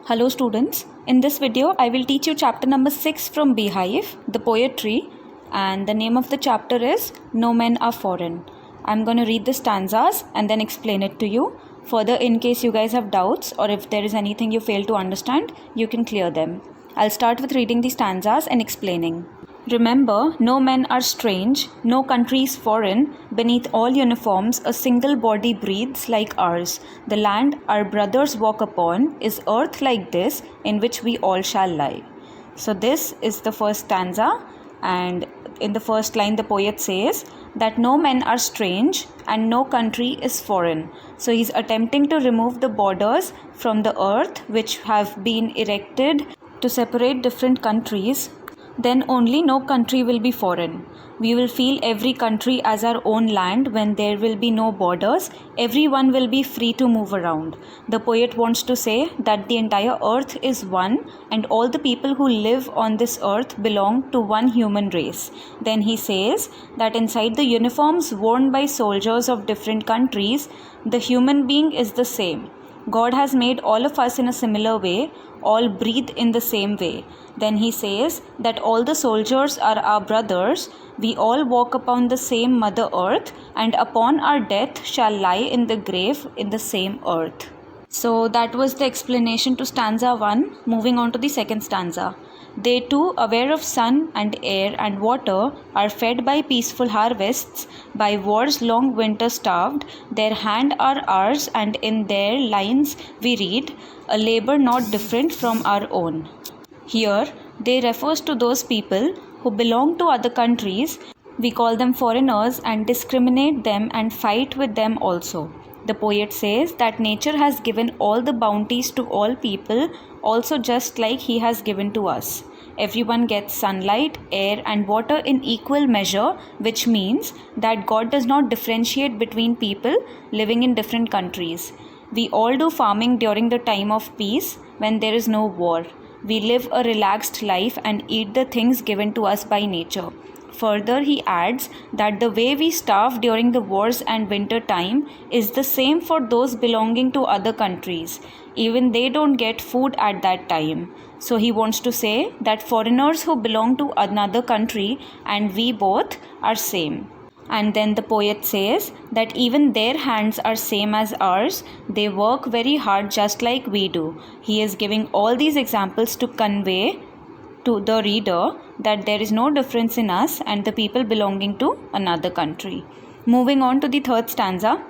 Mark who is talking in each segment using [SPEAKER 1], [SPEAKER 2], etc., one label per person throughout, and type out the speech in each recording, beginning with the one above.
[SPEAKER 1] Hello students, in this video I will teach you chapter number 6 from Beehive, the poetry, and the name of the chapter is No Men Are Foreign. I'm going to read the stanzas and then explain it to you. Further, in case you guys have doubts or if there is anything you fail to understand, you can clear them. I'll start with reading the stanzas and explaining. Remember, no men are strange, no country is foreign. Beneath all uniforms, a single body breathes like ours. The land our brothers walk upon is earth like this, in which we all shall lie. So this is the first stanza, and in the first line the poet says that no men are strange and no country is foreign. So he's attempting to remove the borders from the earth which have been erected to separate different countries. Then only no country will be foreign. We will feel every country as our own land when there will be no borders. Everyone will be free to move around. The poet wants to say that the entire earth is one and all the people who live on this earth belong to one human race. Then he says that inside the uniforms worn by soldiers of different countries, the human being is the same. God has made all of us in a similar way, all breathe in the same way. Then he says that all the soldiers are our brothers, we all walk upon the same Mother Earth, and upon our death shall lie in the grave in the same earth. So that was the explanation to stanza 1. Moving on to the second stanza. They too, aware of sun and air and water, are fed by peaceful harvests, by war's long winter starved. Their hand are ours, and in their lines we read, a labor not different from our own. Here, they refers to those people who belong to other countries. We call them foreigners and discriminate them and fight with them also. The poet says that nature has given all the bounties to all people, also just like he has given to us. Everyone gets sunlight, air and water in equal measure, which means that God does not differentiate between people living in different countries. We all do farming during the time of peace when there is no war. We live a relaxed life and eat the things given to us by nature. Further, he adds that the way we starve during the wars and winter time is the same for those belonging to other countries. Even they don't get food at that time. So he wants to say that foreigners who belong to another country and we both are same. And then the poet says that even their hands are same as ours. They work very hard just like we do. He is giving all these examples to convey to the reader that there is no difference in us and the people belonging to another country. Moving on to the third stanza.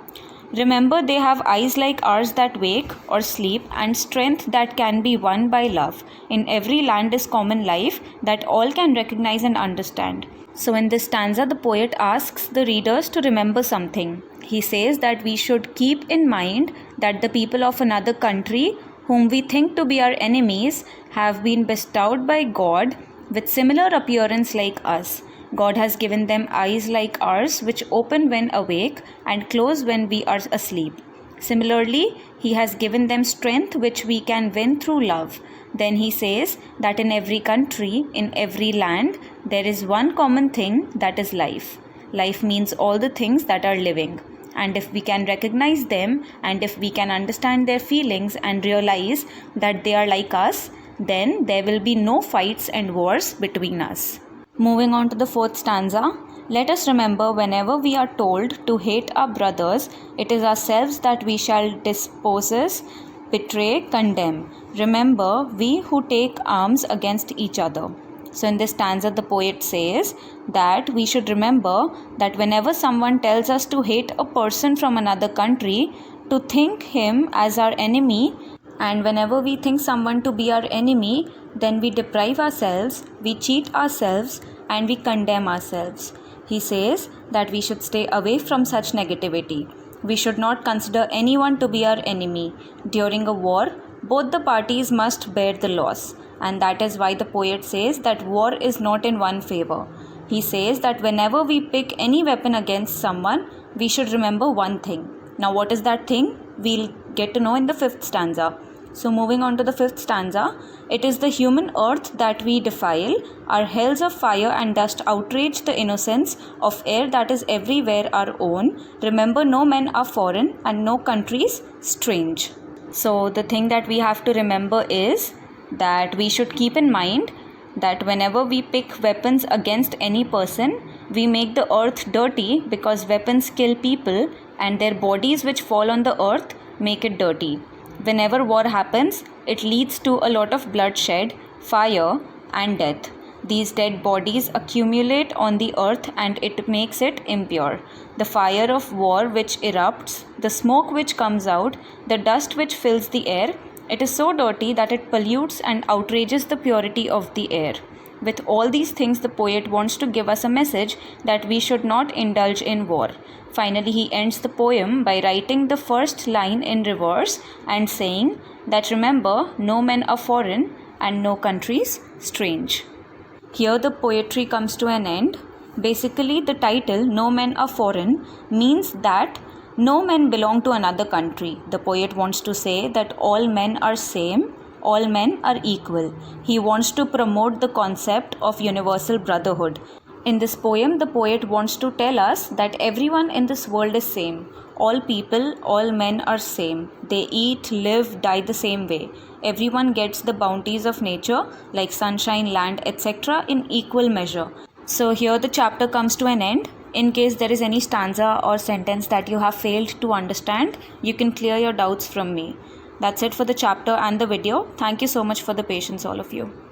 [SPEAKER 1] Remember, they have eyes like ours that wake or sleep, and strength that can be won by love. In every land is common life that all can recognize and understand. So in this stanza, the poet asks the readers to remember something. He says that we should keep in mind that the people of another country, whom we think to be our enemies, have been bestowed by God with similar appearance like us. God has given them eyes like ours, which open when awake and close when we are asleep. Similarly, he has given them strength which we can win through love. Then he says that in every country, in every land, there is one common thing, that is life. Life means all the things that are living. And if we can recognize them and if we can understand their feelings and realize that they are like us, then there will be no fights and wars between us. Moving on to the fourth stanza. Let us remember, whenever we are told to hate our brothers, it is ourselves that we shall dispossess, betray, condemn. Remember, we who take arms against each other. So in this stanza, the poet says that we should remember that whenever someone tells us to hate a person from another country, to think him as our enemy, and whenever we think someone to be our enemy, then we deprive ourselves, we cheat ourselves, and we condemn ourselves. He says that we should stay away from such negativity. We should not consider anyone to be our enemy. During a war, both the parties must bear the loss. And that is why the poet says that war is not in one favor. He says that whenever we pick any weapon against someone, we should remember one thing. Now what is that thing? We'll get to know in the fifth stanza. So moving on to the fifth stanza. It is the human earth that we defile. Our hells of fire and dust outrage the innocence of air that is everywhere our own. Remember, no men are foreign and no countries strange. So the thing that we have to remember is that we should keep in mind that whenever we pick weapons against any person, we make the earth dirty because weapons kill people and their bodies which fall on the earth make it dirty. Whenever war happens, it leads to a lot of bloodshed, fire and death. These dead bodies accumulate on the earth and it makes it impure. The fire of war which erupts, the smoke which comes out, the dust which fills the air, it is so dirty that it pollutes and outrages the purity of the air. With all these things, the poet wants to give us a message that we should not indulge in war. Finally, he ends the poem by writing the first line in reverse and saying that remember, no men are foreign and no countries strange. Here the poetry comes to an end. Basically, the title No Men Are Foreign means that no men belong to another country. The poet wants to say that all men are same, all men are equal. He wants to promote the concept of universal brotherhood. In this poem, the poet wants to tell us that everyone in this world is same. All people, all men are same. They eat, live, die the same way. Everyone gets the bounties of nature like sunshine, land, etc. in equal measure. So here the chapter comes to an end. In case there is any stanza or sentence that you have failed to understand, you can clear your doubts from me. That's it for the chapter and the video. Thank you so much for the patience, all of you.